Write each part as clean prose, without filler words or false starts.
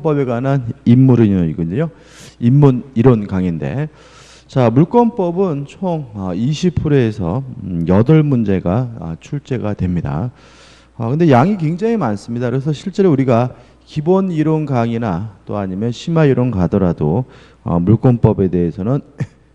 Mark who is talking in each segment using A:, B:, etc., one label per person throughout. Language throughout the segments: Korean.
A: 물권법에 관한 인물이거든요. 인문 이론 강의인데, 자, 물권법은 총 20회에서 8문제가 출제가 됩니다. 근데 양이 굉장히 많습니다. 그래서 실제로 우리가 기본 이론 강의나 또 아니면 심화 이론 가더라도 물권법에 대해서는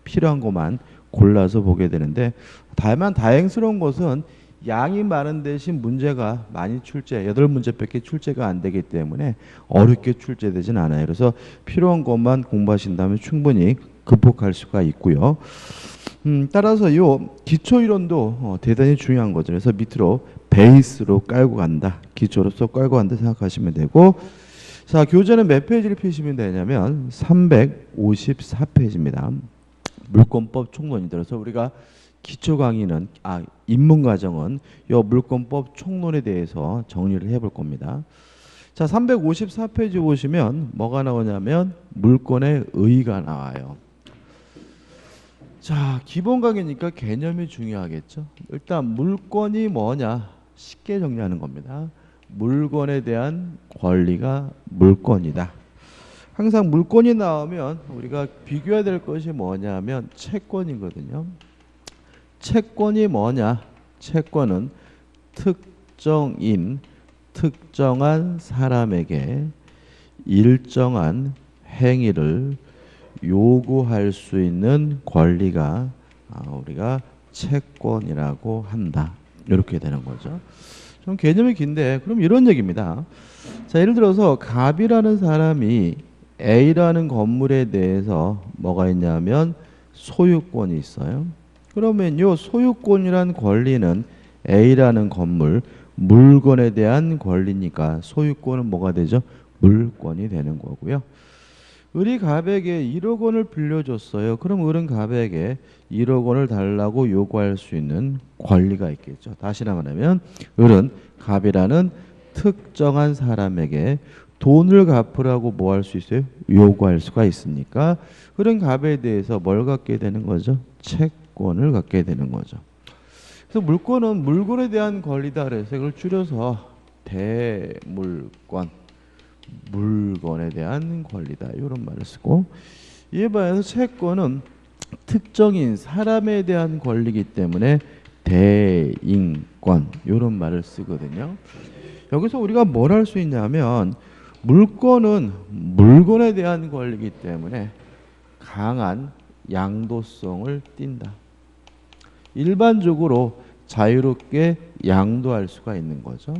A: 필요한 것만 골라서 보게 되는데, 다만 다행스러운 것은 양이 많은 대신 문제가 많이 8문제밖에 출제가 안 되기 때문에 어렵게 출제되진 않아요. 그래서 필요한 것만 공부하신다면 충분히 극복할 수가 있고요. 따라서 이 기초이론도 대단히 중요한 거죠. 그래서 밑으로 베이스로 깔고 간다. 기초로서 깔고 간다 생각하시면 되고, 자, 교재는 몇 페이지를 펴시면 되냐면 354페이지입니다. 물권법 총론이 들어서 우리가 기초 강의는 입문 과정은 이 물권법 총론에 대해서 정리를 해볼 겁니다. 자, 354페이지 보시면 뭐가 나오냐면 물권의 의의가 나와요. 자, 기본 강의니까 개념이 중요하겠죠. 일단 물권이 뭐냐 쉽게 정리하는 겁니다. 물건에 대한 권리가 물권이다. 항상 물권이 나오면 우리가 비교해야 될 것이 뭐냐면 채권이거든요. 채권이 뭐냐? 채권은 특정인, 특정한 사람에게 일정한 행위를 요구할 수 있는 권리가 우리가 채권이라고 한다. 이렇게 되는 거죠. 좀 개념이 긴데, 그럼 이런 얘기입니다. 자, 예를 들어서 갑이라는 사람이 A라는 건물에 대해서 뭐가 있냐면 소유권이 있어요. 그러면 요 소유권이란 권리는 A라는 건물, 물건에 대한 권리니까 소유권은 뭐가 되죠? 물권이 되는 거고요. 을이 갑에게 1억 원을 빌려줬어요. 그럼 을은 갑에게 1억 원을 달라고 요구할 수 있는 권리가 있겠죠. 다시 말하면 을은 갑이라는 특정한 사람에게 돈을 갚으라고 뭐 할 수 있어요? 요구할 수가 있으니까 을은 갑에 대해서 뭘 갖게 되는 거죠? 채권을 갖게 되는 거죠. 그래서 물권은 물건에 대한 권리다 그래서 이걸 줄여서 대물권, 물건에 대한 권리다 이런 말을 쓰고, 이에 반해서 채권은 특정인 사람에 대한 권리이기 때문에 대인권 이런 말을 쓰거든요. 여기서 우리가 뭘 할 수 있냐면 물권은 물건에 대한 권리이기 때문에 강한 양도성을 띈다. 일반적으로 자유롭게 양도할 수가 있는 거죠.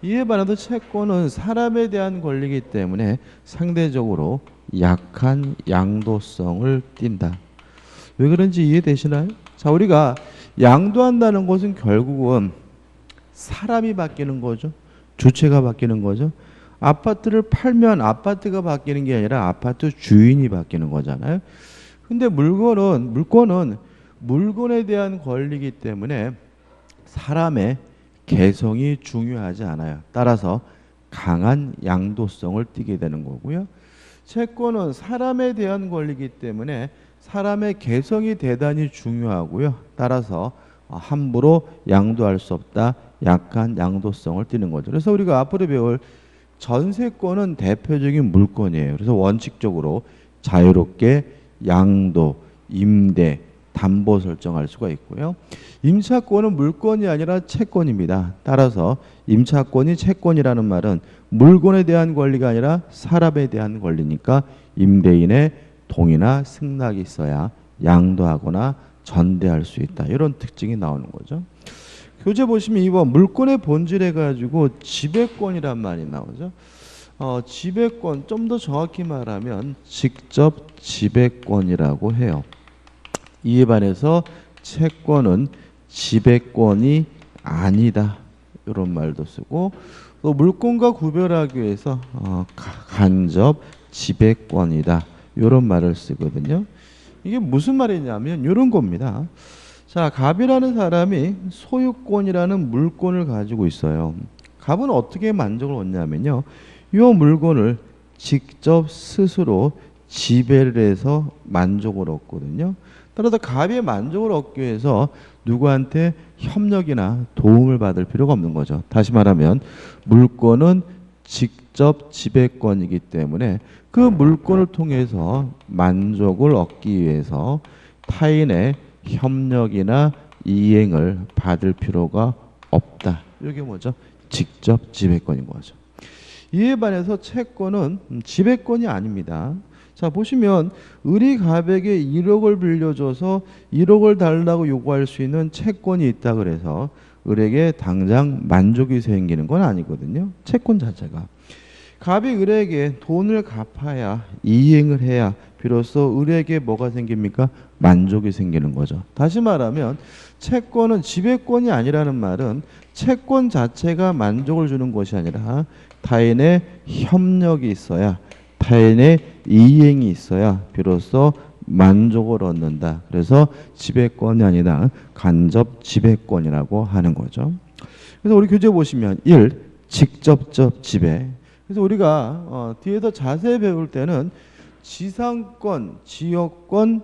A: 이에 반해서 채권은 사람에 대한 권리이기 때문에 상대적으로 약한 양도성을 띈다. 왜 그런지 이해되시나요? 자, 우리가 양도한다는 것은 결국은 사람이 바뀌는 거죠. 주체가 바뀌는 거죠. 아파트를 팔면 아파트가 바뀌는 게 아니라 아파트 주인이 바뀌는 거잖아요. 근데 물권은 물건에 대한 권리이기 때문에 사람의 개성이 중요하지 않아요. 따라서 강한 양도성을 띠게 되는 거고요. 채권은 사람에 대한 권리이기 때문에 사람의 개성이 대단히 중요하고요. 따라서 함부로 양도할 수 없다. 약한 양도성을 띠는 거죠. 그래서 우리가 앞으로 배울 전세권은 대표적인 물권이에요. 그래서 원칙적으로 자유롭게 양도, 임대, 담보 설정할 수가 있고요. 임차권은 물권이 아니라 채권입니다. 따라서 임차권이 채권이라는 말은 물건에 대한 권리가 아니라 사람에 대한 권리니까 임대인의 동의나 승낙이 있어야 양도하거나 전대할 수 있다. 이런 특징이 나오는 거죠. 교재 보시면 이번 물권의 본질에 가지고 지배권이란 말이 나오죠. 지배권, 좀 더 정확히 말하면 직접 지배권이라고 해요. 이에 반해서 채권은 지배권이 아니다. 이런 말도 쓰고, 또 물권과 구별하기 위해서 간접 지배권이다. 이런 말을 쓰거든요. 이게 무슨 말이냐면 이런 겁니다. 자, 갑이라는 사람이 소유권이라는 물건을 가지고 있어요. 갑은 어떻게 만족을 얻냐면요, 이 물건을 직접 스스로 지배를 해서 만족을 얻거든요. 따라서 갑의 만족을 얻기 위해서 누구한테 협력이나 도움을 받을 필요가 없는 거죠. 다시 말하면 물건은 직접 직접 지배권이기 때문에 그 물권을 통해서 만족을 얻기 위해서 타인의 협력이나 이행을 받을 필요가 없다. 이게 뭐죠? 직접 지배권인 거죠. 이에 반해서 채권은 지배권이 아닙니다. 자, 보시면 을이 갑에게 1억을 빌려줘서 1억을 달라고 요구할 수 있는 채권이 있다 그래서 을에게 당장 만족이 생기는 건 아니거든요. 채권 자체가. 갑이 을에게 돈을 갚아야 이행을 해야 비로소 을에게 뭐가 생깁니까? 만족이 생기는 거죠. 다시 말하면 채권은 지배권이 아니라는 말은 채권 자체가 만족을 주는 것이 아니라 타인의 협력이 있어야 타인의 이행이 있어야 비로소 만족을 얻는다. 그래서 지배권이 아니라 간접 지배권이라고 하는 거죠. 그래서 우리 교재 보시면 1. 직접적 지배. 그래서 우리가 뒤에서 자세히 배울 때는 지상권, 지역권,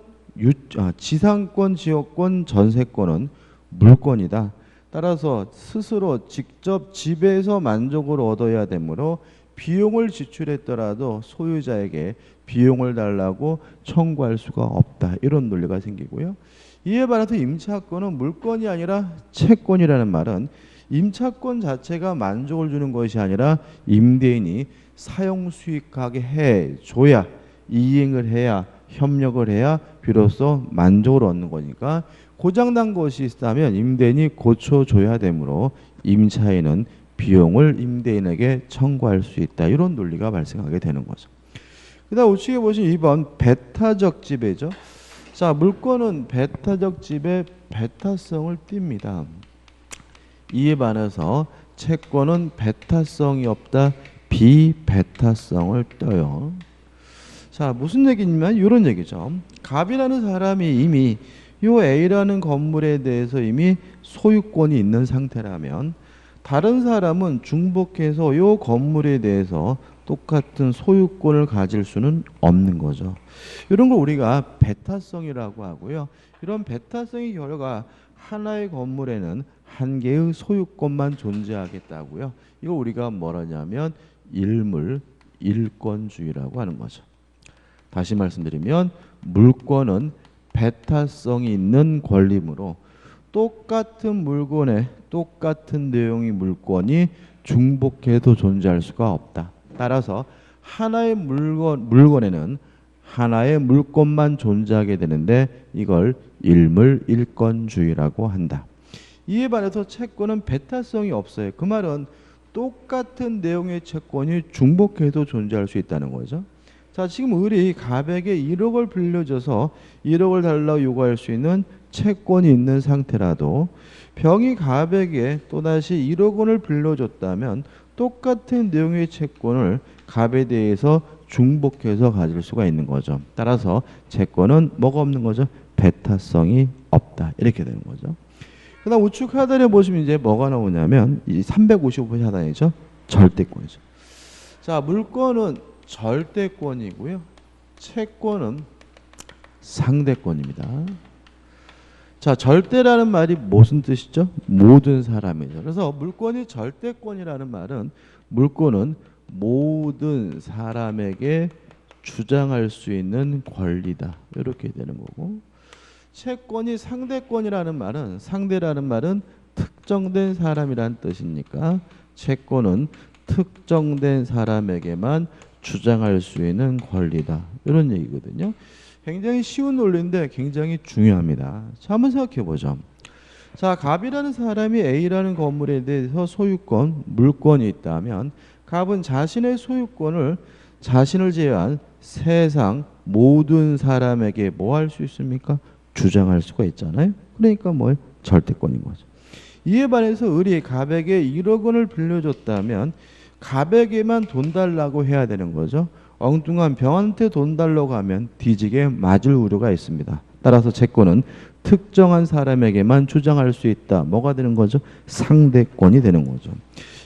A: 지상권, 지역권, 전세권은 물권이다. 따라서 스스로 직접 지배해서 만족을 얻어야 되므로 비용을 지출했더라도 소유자에게 비용을 달라고 청구할 수가 없다. 이런 논리가 생기고요. 이에 반해서 임차권은 물권이 아니라 채권이라는 말은 임차권 자체가 만족을 주는 것이 아니라 임대인이 사용 수익하게 해줘야 이행을 해야 협력을 해야 비로소 만족을 얻는 거니까 고장난 것이 있다면 임대인이 고쳐줘야 되므로 임차인은 비용을 임대인에게 청구할 수 있다. 이런 논리가 발생하게 되는 거죠. 그 다음 우측에 보시면 2번 배타적 지배죠. 자, 물권은 배타적 지배 배타성을 띱니다. 이에 반해서 채권은 배타성이 없다. 비배타성을 떼요. 자, 무슨 얘기냐면 이런 얘기죠. 갑이라는 사람이 이미 요 A라는 건물에 대해서 이미 소유권이 있는 상태라면 다른 사람은 중복해서 요 건물에 대해서 똑같은 소유권을 가질 수는 없는 거죠. 이런 걸 우리가 배타성이라고 하고요. 이런 배타성의 결과 하나의 건물에는 한 개의 소유권만 존재하겠다고요. 이거 우리가 뭐라냐면 일물 일권주의라고 하는 거죠. 다시 말씀드리면 물권은 배타성이 있는 권리이므로 똑같은 물건에 똑같은 내용의 물건이 중복해도 존재할 수가 없다. 따라서 하나의 물건에는 하나의 물건만 존재하게 되는데 이걸 일물일권주의라고 한다. 이에 반해서 채권은 배타성이 없어요. 그 말은 똑같은 내용의 채권이 중복해도 존재할 수 있다는 거죠. 자, 지금 을이 갑에게 1억을 빌려줘서 1억을 달라고 요구할 수 있는 채권이 있는 상태라도 병이 갑에게 또다시 1억 원을 빌려줬다면 똑같은 내용의 채권을 갑에 대해서 중복해서 가질 수가 있는 거죠. 따라서 채권은 뭐가 없는 거죠? 배타성이 없다. 이렇게 되는 거죠. 그 다음 우측 하단에 보시면 이제 뭐가 나오냐면 이 355번 하단이죠. 절대권이죠. 자, 물권은 절대권이고요. 채권은 상대권입니다. 자, 절대라는 말이 무슨 뜻이죠? 모든 사람이죠. 그래서 물권이 절대권이라는 말은 물권은 모든 사람에게 주장할 수 있는 권리다. 이렇게 되는 거고, 채권이 상대권이라는 말은 상대라는 말은 특정된 사람이란 뜻이니까 채권은 특정된 사람에게만 주장할 수 있는 권리다. 이런 얘기거든요. 굉장히 쉬운 논리인데 굉장히 중요합니다. 자, 한번 생각해 보죠. 자, 갑이라는 사람이 A라는 건물에 대해서 소유권, 물권이 있다면 갑은 자신의 소유권을 자신을 제외한 세상 모든 사람에게 뭐 할 수 있습니까? 주장할 수가 있잖아요. 그러니까 뭐 절대권인 거죠. 이에 반해서 을이 갑에게 1억 원을 빌려줬다면 갑에게만 돈 달라고 해야 되는 거죠. 엉뚱한 병한테 돈 달라고 하면 뒤지게 맞을 우려가 있습니다. 따라서 채권은 특정한 사람에게만 주장할 수 있다. 뭐가 되는 거죠? 상대권이 되는 거죠.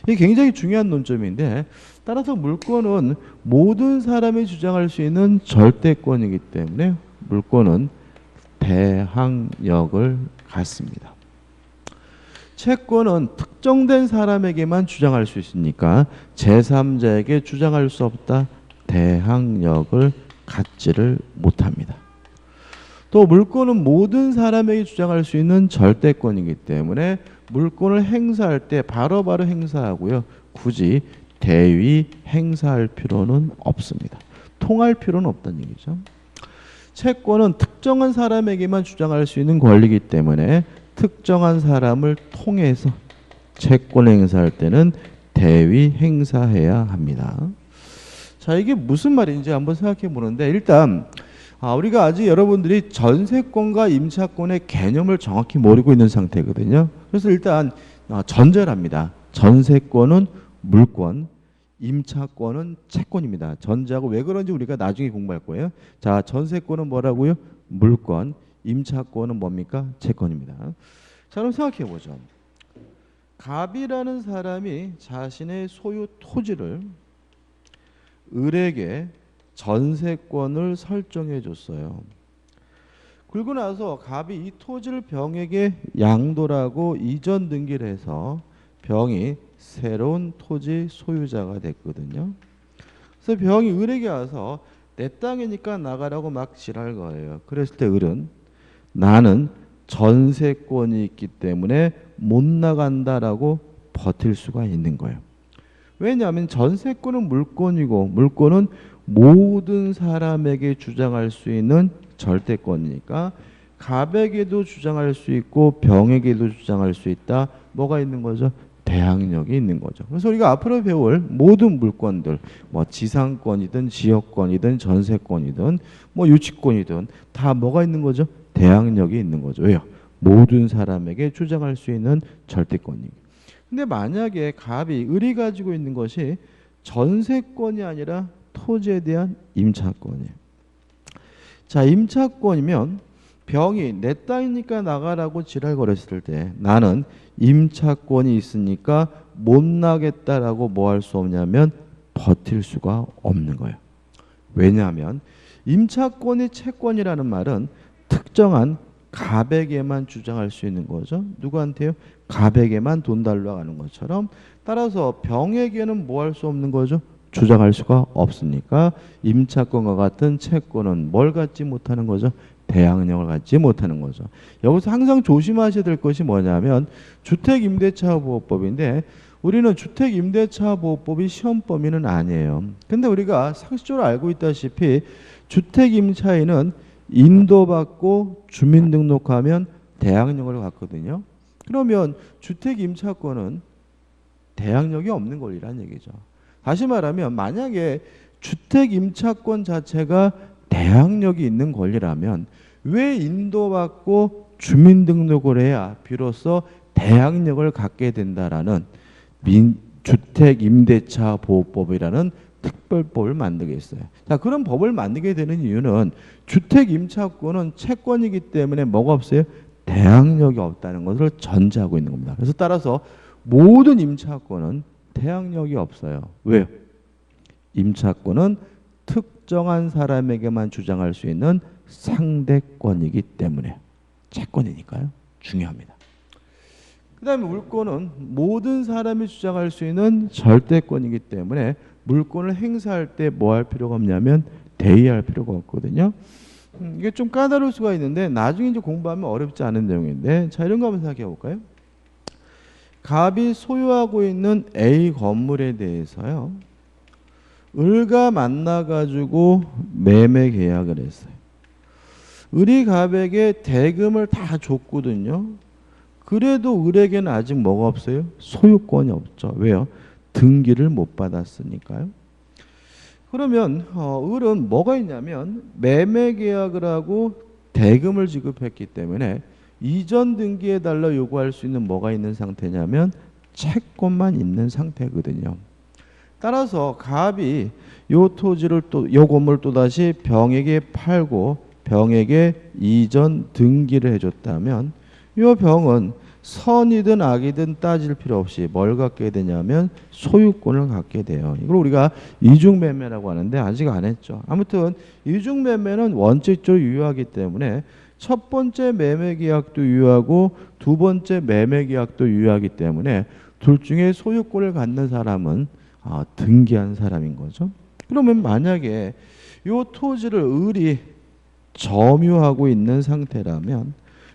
A: 이게 굉장히 중요한 논점인데 따라서 물권은 모든 사람이 주장할 수 있는 절대권이기 때문에 물권은 대항력을 갖습니다. 채권은 특정된 사람에게만 주장할 수 있으니까 제3자에게 주장할 수 없다. 대항력을 갖지를 못합니다. 또 물권은 모든 사람에게 주장할 수 있는 절대권이기 때문에 물권을 행사할 때 바로바로 행사하고요. 굳이 대위 행사할 필요는 없습니다. 통할 필요는 없다는 얘기죠. 채권은 특정한 사람에게만 주장할 수 있는 권리이기 때문에 특정한 사람을 통해서 채권 행사할 때는 대위 행사해야 합니다. 자, 이게 무슨 말인지 한번 생각해 보는데 일단 우리가 아직 여러분들이 전세권과 임차권의 개념을 정확히 모르고 있는 상태거든요. 그래서 일단 전제를 합니다. 전세권은 물권, 임차권은 채권입니다. 전제하고 왜 그런지 우리가 나중에 공부할 거예요. 자, 전세권은 뭐라고요? 물권, 임차권은 뭡니까? 채권입니다. 자, 그럼 생각해 보죠. 갑이라는 사람이 자신의 소유 토지를 을에게 전세권을 설정해 줬어요. 그리고 나서 갑이 이 토지를 병에게 양도라고 이전 등기를 해서 병이 새로운 토지 소유자가 됐거든요. 그래서 병이 을에게 와서 내 땅이니까 나가라고 막 지랄 거예요. 그랬을 때 을은 나는 전세권이 있기 때문에 못 나간다라고 버틸 수가 있는 거예요. 왜냐하면 전세권은 물권이고 물권은 모든 사람에게 주장할 수 있는 절대권이니까 갑에게도 주장할 수 있고 병에게도 주장할 수 있다. 뭐가 있는 거죠? 대항력이 있는 거죠. 그래서 우리가 앞으로 배울 모든 물권들, 뭐 지상권이든 지역권이든 전세권이든 뭐 유치권이든 다 뭐가 있는 거죠? 대항력이 있는 거죠. 왜요? 모든 사람에게 주장할 수 있는 절대권이에요. 근데 만약에 갑이 을이 가지고 있는 것이 전세권이 아니라 토지에 대한 임차권이에요. 자, 임차권이면 병이 내 땅이니까 나가라고 지랄거렸을 때 나는 임차권이 있으니까 못 나겠다라고 뭐 할 수 없냐면 버틸 수가 없는 거예요. 왜냐하면 임차권이 채권이라는 말은 특정한 갑에게만 주장할 수 있는 거죠. 누구한테요? 갑에게만 돈 달라고 하는 것처럼 따라서 병에게는 뭐 할 수 없는 거죠? 주장할 수가 없으니까 임차권과 같은 채권은 뭘 갖지 못하는 거죠? 대항력을 갖지 못하는 거죠. 여기서 항상 조심하셔야 될 것이 뭐냐면 주택임대차보호법인데 우리는 주택임대차보호법이 시험 범위는 아니에요. 근데 우리가 상식적으로 알고 있다시피 주택임차인은 인도받고 주민등록하면 대항력을 갖거든요. 그러면 주택임차권은 대항력이 없는 권리란 얘기죠. 다시 말하면 만약에 주택임차권 자체가 대항력이 있는 권리라면 왜 인도받고 주민등록을 해야 비로소 대항력을 갖게 된다라는 주택임대차보호법이라는 특별법을 만들게 했어요. 자, 그런 법을 만들게 되는 이유는 주택임차권은 채권이기 때문에 뭐가 없어요? 대항력이 없다는 것을 전제하고 있는 겁니다. 그래서 따라서 모든 임차권은 대항력이 없어요. 왜요? 임차권은 특정한 사람에게만 주장할 수 있는 상대권이기 때문에 채권이니까요. 중요합니다. 그 다음에 물권은 모든 사람이 주장할 수 있는 절대권이기 때문에 물권을 행사할 때 뭐 할 필요가 없냐면 대의할 필요가 없거든요. 이게 좀 까다로울 수가 있는데 나중에 이제 공부하면 어렵지 않은 내용인데 자, 이런 거 한번 생각해 볼까요? 갑이 소유하고 있는 A 건물에 대해서요. 을과 만나가지고 매매 계약을 했어요. 을이 갑에게 대금을 다 줬거든요. 그래도 을에게는 아직 뭐가 없어요? 소유권이 없죠. 왜요? 등기를 못 받았으니까요. 그러면 을은 뭐가 있냐면 매매 계약을 하고 대금을 지급했기 때문에 이전 등기해 달라 요구할 수 있는 뭐가 있는 상태냐면 채권만 있는 상태거든요. 따라서 갑이 요 토지를 요 건물을 또다시 병에게 팔고 병에게 이전 등기를 해줬다면 요 병은 선이든 악이든 따질 필요 없이 뭘 갖게 되냐면 소유권을 갖게 돼요. 이걸 우리가 이중매매라고 하는데 아직 안 했죠. 아무튼 이중매매는 원칙적으로 유효하기 때문에 첫 번째 매매 계약도 유효하고 두 번째 매매 계약도 유효하기 때문에 둘 중에 소유권을 갖는 사람은 등기한 사람인 거죠. 그러면 만약에 이 토지를 을이 점유하고 있는 상태라면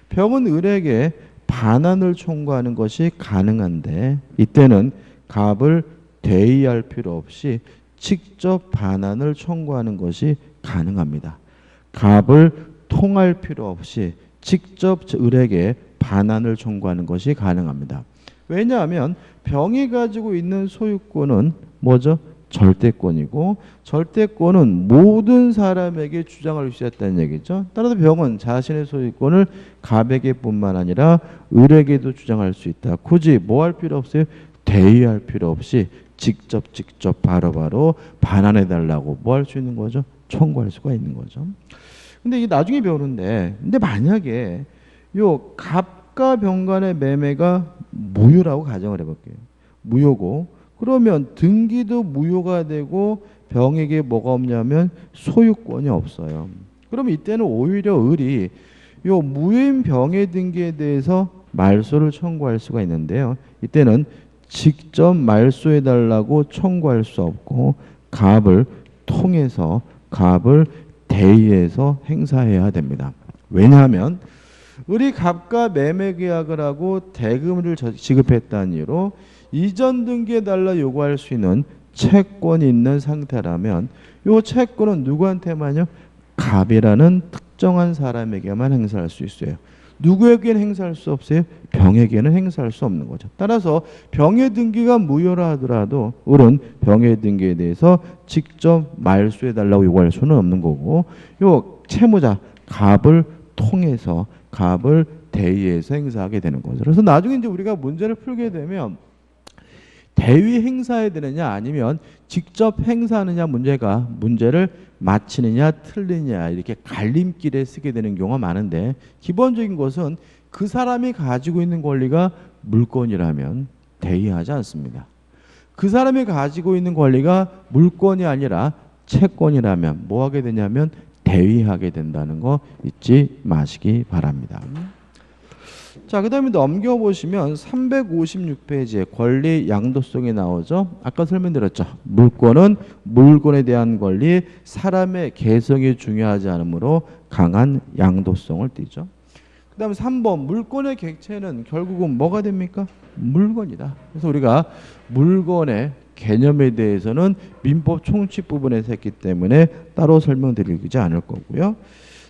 A: 병은 을에게 반환을 청구하는 것이 가능한데 이때는 갑을 대의할 필요 없이 직접 반환을 청구하는 것이 가능합니다. 갑을 통할 필요 없이 직접 을에게 반환을 청구하는 것이 가능합니다. 왜냐하면 병이 가지고 있는 소유권은 뭐죠? 절대권이고 절대권은 모든 사람에게 주장할 수 있다는 얘기죠. 따라서 병은 자신의 소유권을 갑에게 뿐만 아니라 을에게도 주장할 수 있다. 굳이 뭐 할 필요 없어요? 대의할 필요 없이 직접 바로바로 반환해 달라고 뭐 할 수 있는 거죠? 청구할 수가 있는 거죠. 근데 이게 나중에 배우는데 근데 만약에 요 갑과 병 간의 매매가 무효라고 가정을 해볼게요. 무효고 그러면 등기도 무효가 되고 병에게 뭐가 없냐면 소유권이 없어요. 그럼 이때는 오히려 을이 요 무효인 병의 등기에 대해서 말소를 청구할 수가 있는데요. 이때는 직접 말소해 달라고 청구할 수 없고 갑을 통해서 갑을 대의해서 행사해야 됩니다. 왜냐하면 을이 갑과 매매 계약을 하고 대금을 지급했다는 이유로 이전 등기해 달라 요구할 수 있는 채권이 있는 상태라면 이 채권은 누구한테만요? 갑이라는 특정한 사람에게만 행사할 수 있어요. 누구에게는 행사할 수 없어요? 병에게는 행사할 수 없는 거죠. 따라서 병의 등기가 무효라 하더라도 을은 병의 등기에 대해서 직접 말소해 달라고 요구할 수는 없는 거고 요 채무자 갑을 통해서 갑을 대의해서 행사하게 되는 거죠. 그래서 나중에 이제 우리가 문제를 풀게 되면 대위 행사해야 되느냐 아니면 직접 행사하느냐 문제를 맞히느냐 틀리느냐 이렇게 갈림길에 쓰게 되는 경우가 많은데 기본적인 것은 그 사람이 가지고 있는 권리가 물권이라면 대위하지 않습니다. 그 사람이 가지고 있는 권리가 물권이 아니라 채권이라면 뭐 하게 되냐면 대위하게 된다는 거 잊지 마시기 바랍니다. 자, 그 다음에 넘겨보시면 356페이지에 권리 양도성이 나오죠. 아까 설명드렸죠. 물권은 물건에 대한 권리, 사람의 개성이 중요하지 않으므로 강한 양도성을 띠죠. 그 다음에 3번 물권의 객체는 결국은 뭐가 됩니까? 물건이다. 그래서 우리가 물건의 개념에 대해서는 민법 총칙 부분에서 했기 때문에 따로 설명드리지 않을 거고요.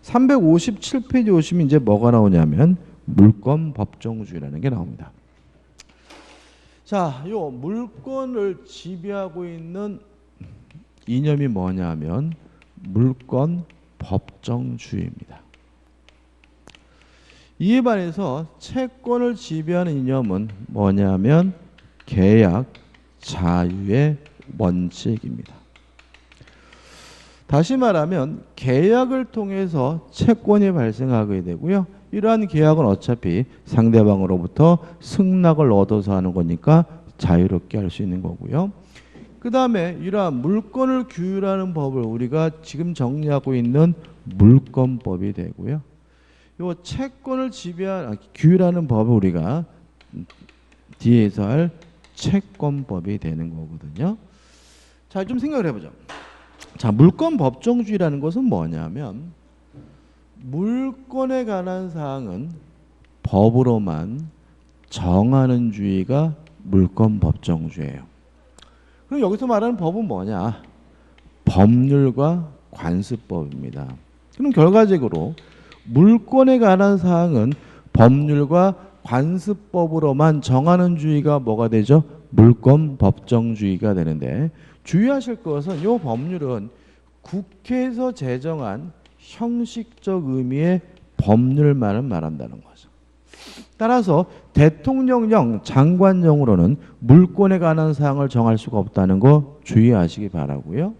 A: 357페이지 오시면 이제 뭐가 나오냐면 물권 법정주의라는 게 나옵니다. 자, 요 물권을 지배하고 있는 이념이 뭐냐면 물권 법정주의입니다. 이에 반해서 채권을 지배하는 이념은 뭐냐면 계약 자유의 원칙입니다. 다시 말하면 계약을 통해서 채권이 발생하게 되고요. 이러한 계약은 어차피 상대방으로부터 승낙을 얻어서 하는 거니까 자유롭게 할 수 있는 거고요. 그 다음에 이러한 물권을 규율하는 법을 우리가 지금 정리하고 있는 물권법이 되고요. 이 채권을 규율하는 법을 우리가 뒤에서 할 채권법이 되는 거거든요. 자, 좀 생각을 해보죠. 자, 물권 법정주의라는 것은 뭐냐면 물권에 관한 사항은 법으로만 정하는 주의가 물권 법정주의예요. 그럼 여기서 말하는 법은 뭐냐? 법률과 관습법입니다. 그럼 결과적으로 물권에 관한 사항은 법률과 관습법으로만 정하는 주의가 뭐가 되죠? 물권 법정주의가 되는데 주의하실 것은 이 법률은 국회에서 제정한 형식적 의미의 법률만을 말한다는 거죠. 따라서 대통령령, 장관령으로는 물권에 관한 사항을 정할 수가 없다는 거 주의하시기 바라고요.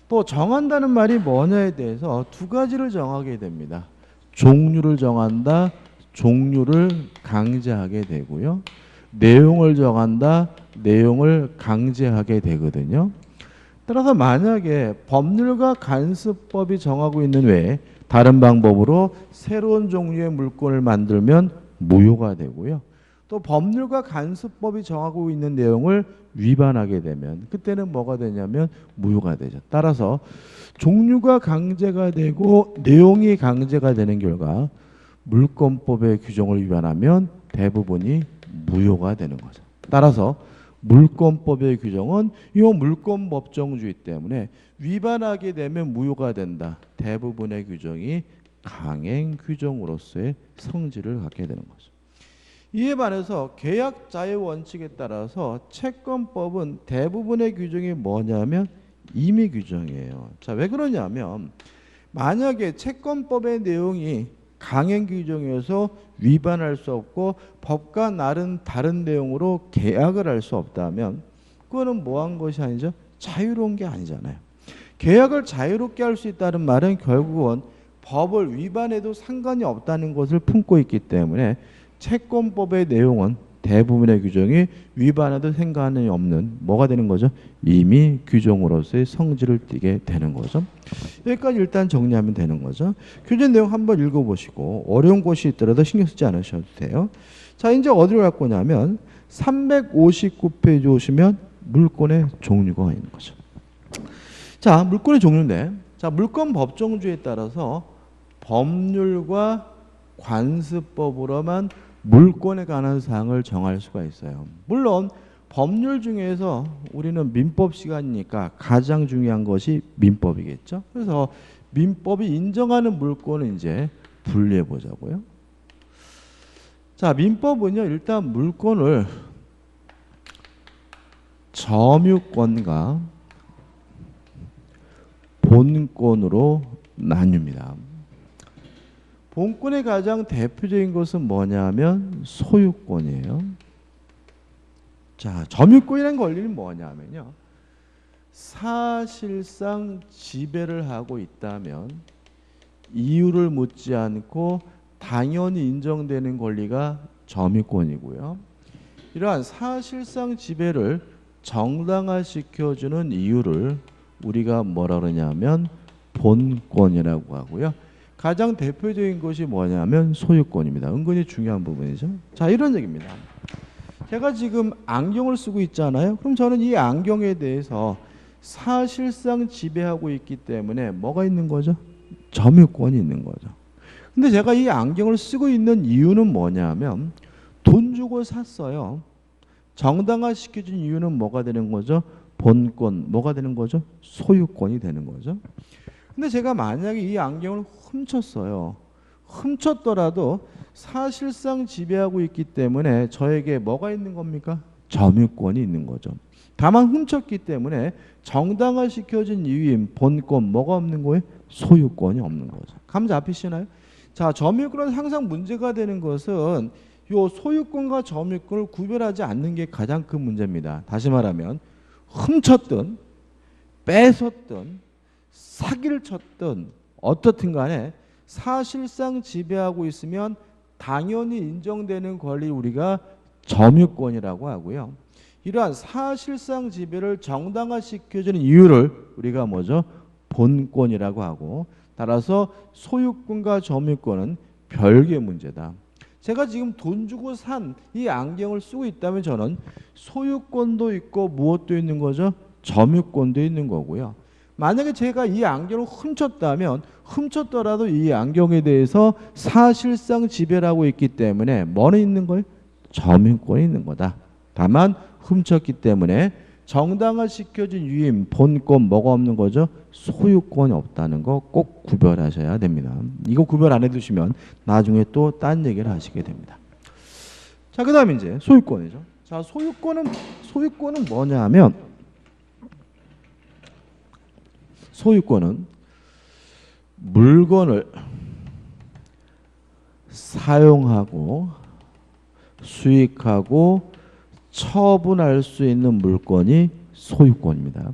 A: 또 정한다는 말이 뭐냐에 대해서 두 가지를 정하게 됩니다. 종류를 정한다, 종류를 강제하게 되고요. 내용을 정한다, 내용을 강제하게 되거든요. 따라서 만약에 법률과 관습법이 정하고 있는 외에 다른 방법으로 새로운 종류의 물건을 만들면 무효가 되고요. 또 법률과 간수법이 정하고 있는 내용을 위반하게 되면 그때는 뭐가 되냐면 무효가 되죠. 따라서 종류가 강제가 되고 내용이 강제가 되는 결과 물권법의 규정을 위반하면 대부분이 무효가 되는 거죠. 따라서 물권법의 규정은 이 물권법정주의 때문에 위반하게 되면 무효가 된다. 대부분의 규정이 강행 규정으로서의 성질을 갖게 되는 거죠. 이에 반해서 계약 자유 원칙에 따라서 채권법은 대부분의 규정이 뭐냐면 임의 규정이에요. 자, 왜 그러냐면 만약에 채권법의 내용이 강행 규정이어서 위반할 수 없고 법과 다른 내용으로 계약을 할 수 없다면 그거는 뭐한 것이 아니죠? 자유로운 게 아니잖아요. 계약을 자유롭게 할 수 있다는 말은 결국은 법을 위반해도 상관이 없다는 것을 품고 있기 때문에 채권법의 내용은 대부분의 규정이 위반해도 상관이 없는 뭐가 되는 거죠? 임의 규정으로서의 성질을 띠게 되는 거죠. 여기까지 일단 정리하면 되는 거죠. 교재 내용 한번 읽어보시고 어려운 곳이 있더라도 신경 쓰지 않으셔도 돼요. 자, 이제 어디로 갈 거냐면 359페이지 오시면 물권의 종류가 있는 거죠. 자, 물권의 종류인데, 자, 물권 법정주의에 따라서 법률과 관습법으로만 물권에 관한 사항을 정할 수가 있어요. 물론 법률 중에서 우리는 민법 시간이니까 가장 중요한 것이 민법이겠죠. 그래서 민법이 인정하는 물권을 이제 분리해 보자고요. 자, 민법은요, 일단 물권을 점유권과 본권으로 나뉩니다. 본권의 가장 대표적인 것은 뭐냐면 소유권이에요. 자, 점유권이라는 권리는 뭐냐면요, 사실상 지배를 하고 있다면 이유를 묻지 않고 당연히 인정되는 권리가 점유권이고요. 이러한 사실상 지배를 정당화시켜주는 이유를 우리가 뭐라 그러냐면 본권이라고 하고요. 가장 대표적인 것이 뭐냐면 소유권입니다. 은근히 중요한 부분이죠. 자, 이런 얘기입니다. 제가 지금 안경을 쓰고 있잖아요. 그럼 저는 이 안경에 대해서 사실상 지배하고 있기 때문에 뭐가 있는 거죠? 점유권이 있는 거죠. 근데 제가 이 안경을 쓰고 있는 이유는 뭐냐면 돈 주고 샀어요. 정당화시켜준 이유는 뭐가 되는 거죠? 본권, 뭐가 되는 거죠? 소유권이 되는 거죠. 근데 제가 만약에 이 안경을 훔쳤어요. 훔쳤더라도 사실상 지배하고 있기 때문에 저에게 뭐가 있는 겁니까? 점유권이 있는 거죠. 다만 훔쳤기 때문에 정당화시켜진 이유인 본권, 뭐가 없는 거예요? 소유권이 없는 거죠. 감 잡히시나요? 자, 점유권은 항상 문제가 되는 것은 요 소유권과 점유권을 구별하지 않는 게 가장 큰 문제입니다. 다시 말하면 훔쳤든 뺏었든 사기를 쳤든 어떻든 간에 사실상 지배하고 있으면 당연히 인정되는 권리를 우리가 점유권이라고 하고요. 이러한 사실상 지배를 정당화시켜주는 이유를 우리가 뭐죠? 본권이라고 하고, 따라서 소유권과 점유권은 별개의 문제다. 제가 지금 돈 주고 산 이 안경을 쓰고 있다면 저는 소유권도 있고 무엇도 있는 거죠? 점유권도 있는 거고요. 만약에 제가 이 안경을 훔쳤다면 훔쳤더라도 이 안경에 대해서 사실상 지배를 하고 있기 때문에 뭐는 있는 거예요? 점유권이 있는 거다. 다만 훔쳤기 때문에 정당화시켜진 유임, 본권 뭐가 없는 거죠? 소유권이 없다는 거 꼭 구별하셔야 됩니다. 이거 구별 안 해두시면 나중에 또 딴 얘기를 하시게 됩니다. 자, 그 다음에 이제 소유권이죠. 자, 소유권은 뭐냐 하면 소유권은 물건을 사용하고 수익하고 처분할 수 있는 물건이 소유권입니다.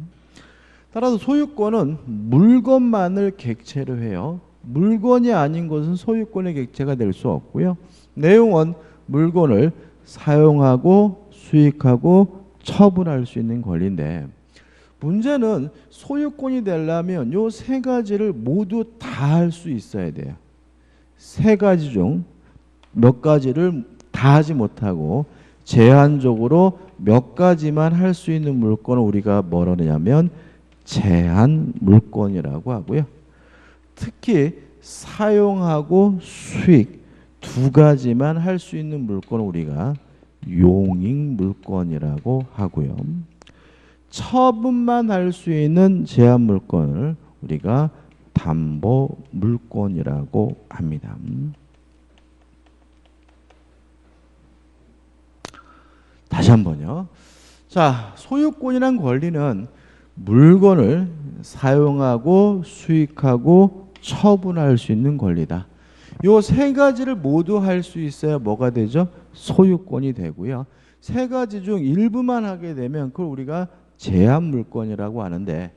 A: 따라서 소유권은 물건만을 객체로 해요. 물건이 아닌 것은 소유권의 객체가 될 수 없고요. 내용은 물건을 사용하고 수익하고 처분할 수 있는 권리인데, 문제는 소유권이 되려면 요 세 가지를 모두 다 할 수 있어야 돼요. 세 가지 중 몇 가지를 다 하지 못하고 제한적으로 몇 가지만 할 수 있는 물건을 우리가 뭐라 하냐면 제한 물건이라고 하고요. 특히 사용하고 수익 두 가지만 할 수 있는 물건을 우리가 용익 물건이라고 하고요. 처분만 할 수 있는 제한 물건을 우리가 담보 물건이라고 합니다. 다시 한번요. 자, 소유권이란 권리는 물건을 사용하고 수익하고 처분할 수 있는 권리다. 요 세 가지를 모두 할 수 있어야 뭐가 되죠? 소유권이 되고요. 세 가지 중 일부만 하게 되면 그걸 우리가 제한 물건이라고 하는데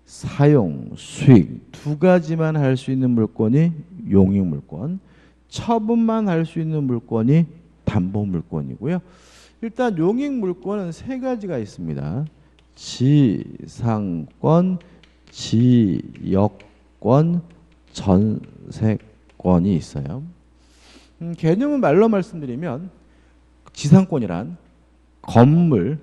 A: 사용, 수익 두 가지만 할 수 있는 물건이 용익 물건, 처분만 할 수 있는 물건이 담보 물건이고요. 일단 용익 물건은 세 가지가 있습니다. 지상권, 지역권, 전세권이 있어요. 개념은 말로 말씀드리면 지상권이란 건물,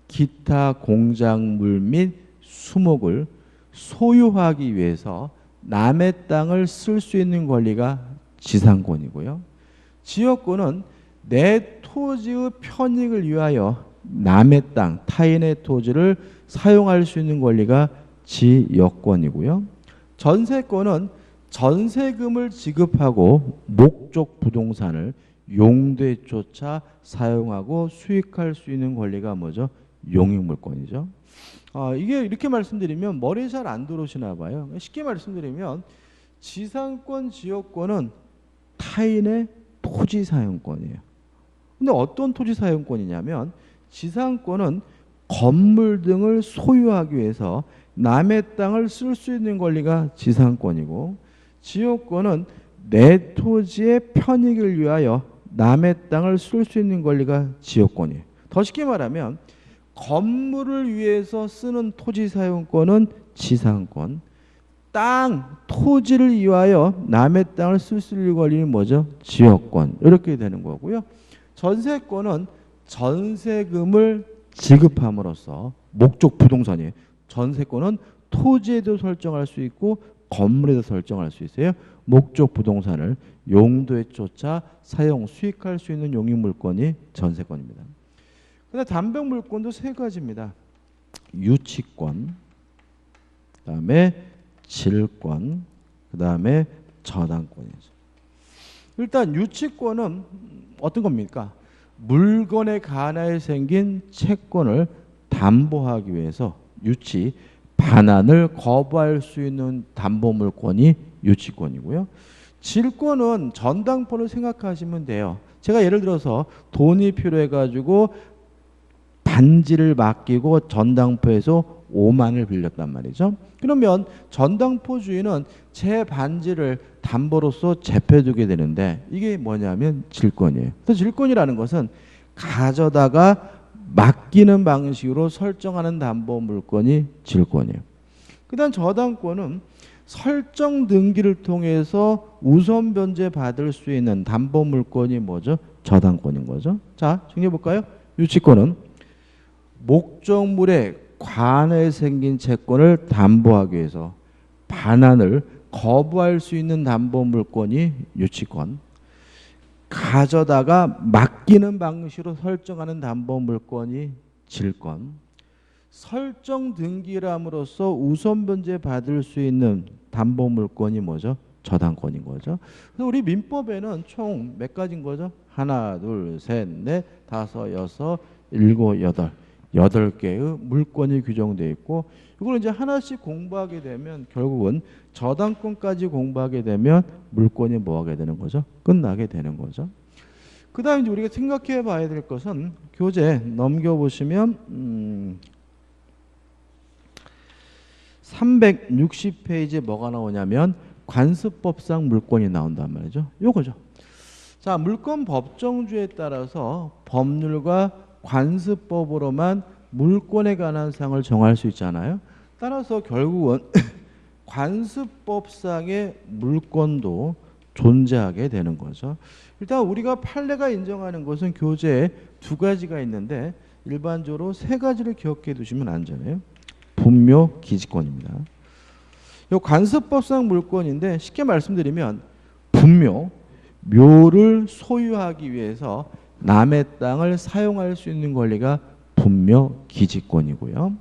A: 기타 공작물 및 수목을 소유하기 위해서 남의 땅을 쓸 수 있는 권리가 지상권이고요. 지역권은 내 토지의 편익을 위하여 남의 땅, 타인의 토지를 사용할 수 있는 권리가 지역권이고요. 전세권은 전세금을 지급하고 목적 부동산을 용도에 쫓아 사용하고 수익할 수 있는 권리가 뭐죠? 용익물권이죠. 이게 이렇게 말씀드리면 머리에 잘 안 들어오시나 봐요. 쉽게 말씀드리면 지상권, 지역권은 타인의 토지 사용권이에요. 근데 어떤 토지 사용권이냐면 지상권은 건물 등을 소유하기 위해서 남의 땅을 쓸 수 있는 권리가 지상권이고 지역권은 내 토지의 편익을 위하여 남의 땅을 쓸 수 있는 권리가 지역권이에요. 더 쉽게 말하면 건물을 위해서 쓰는 토지 사용권은 지상권, 땅, 토지를 위하여 남의 땅을 쓸 수 있는 권리는 뭐죠? 지역권. 이렇게 되는 거고요. 전세권은 전세금을 지급함으로써 목적 부동산이에요. 전세권은 토지에도 설정할 수 있고 건물에도 설정할 수 있어요. 목적 부동산을 용도에 쫓아 사용, 수익할 수 있는 용익물건이 전세권입니다. 그다음 담보물건도 세 가지입니다. 유치권, 그다음에 질권, 그다음에 저당권이죠. 일단 유치권은 어떤 겁니까? 물건에 관하여 생긴 채권을 담보하기 위해서 유치, 반환을 거부할 수 있는 담보물건이 유치권이고요. 질권은 전당포를 생각하시면 돼요. 제가 예를 들어서 돈이 필요해가지고 반지를 맡기고 전당포에서 5만을 빌렸단 말이죠. 그러면 전당포 주인은 제 반지를 담보로서 재패두게 되는데 이게 뭐냐면 질권이에요. 또 질권이라는 것은 가져다가 맡기는 방식으로 설정하는 담보 물건이 질권이에요. 그다음 저당권은 설정 등기를 통해서 우선 변제 받을 수 있는 담보 물건이 뭐죠? 저당권인 거죠. 자, 정리해 볼까요? 유치권은 목적물에 관해 생긴 채권을 담보하기 위해서 반환을 거부할 수 있는 담보 물건이 유치권. 가져다가 맡기는 방식으로 설정하는 담보 물건이 질권. 설정 등기함으로써 우선 변제 받을 수 있는 담보 물건이 뭐죠? 저당권인 거죠. 그래서 우리 민법에는 총 몇 가지인 거죠? 하나, 둘, 셋, 넷, 다섯, 여섯, 일곱, 여덟. 8개의 물건이 규정되어 있고 이걸 이제 하나씩 공부하게 되면 결국은 저당권까지 공부하게 되면 물건이 뭐 하게 되는 거죠? 끝나게 되는 거죠. 그 다음에 우리가 생각해 봐야 될 것은 교재 넘겨보시면 360페이지에 뭐가 나오냐면 관습법상 물건이 나온단 말이죠. 요거죠. 자, 물건 법정주에 따라서 법률과 관습법으로만 물권에 관한 사항을 정할 수 있잖아요. 따라서 결국은 관습법상의 물권도 존재하게 되는 거죠. 일단 우리가 판례가 인정하는 것은 교재에 두 가지가 있는데 일반적으로 세 가지를 기억해 두시면 안전해요. 분묘, 기지권입니다. 이 관습법상 물권인데 쉽게 말씀드리면 분묘, 묘를 소유하기 위해서 남의 땅을 사용할 수 있는 권리가 분묘, 기지권이고요.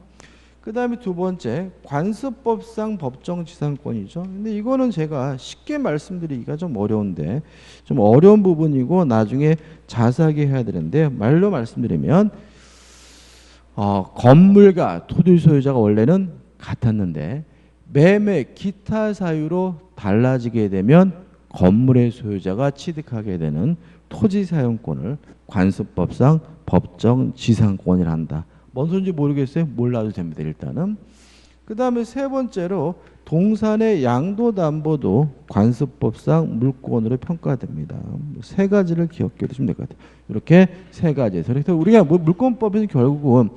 A: 그 다음에 두 번째 관습법상 법정지상권이죠. 근데 이거는 제가 쉽게 말씀드리기가 좀 어려운데 좀 어려운 부분이고 나중에 자세하게 해야 되는데 말로 말씀드리면 건물과 토지 소유자가 원래는 같았는데 매매 기타 사유로 달라지게 되면 건물의 소유자가 취득하게 되는 토지 사용권을 관습법상 법정지상권이라 한다. 뭔 소리인지 모르겠어요? 몰라도 됩니다. 일단은. 그 다음에 세 번째로 동산의 양도담보도 관습법상 물권으로 평가됩니다. 세 가지를 기억해 두시면 될 것 같아요. 이렇게 세 가지에서. 그래서 우리가 물권법에서 결국은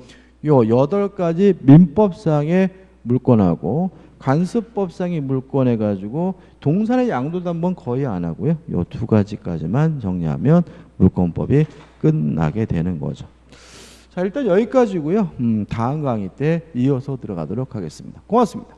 A: 요 8가지 민법상의 물권하고 관습법상의 물권 해가지고 동산의 양도담보는 거의 안 하고요. 요 두 가지까지만 정리하면 물권법이 끝나게 되는 거죠. 자, 일단 여기까지고요. 다음 강의 때 이어서 들어가도록 하겠습니다. 고맙습니다.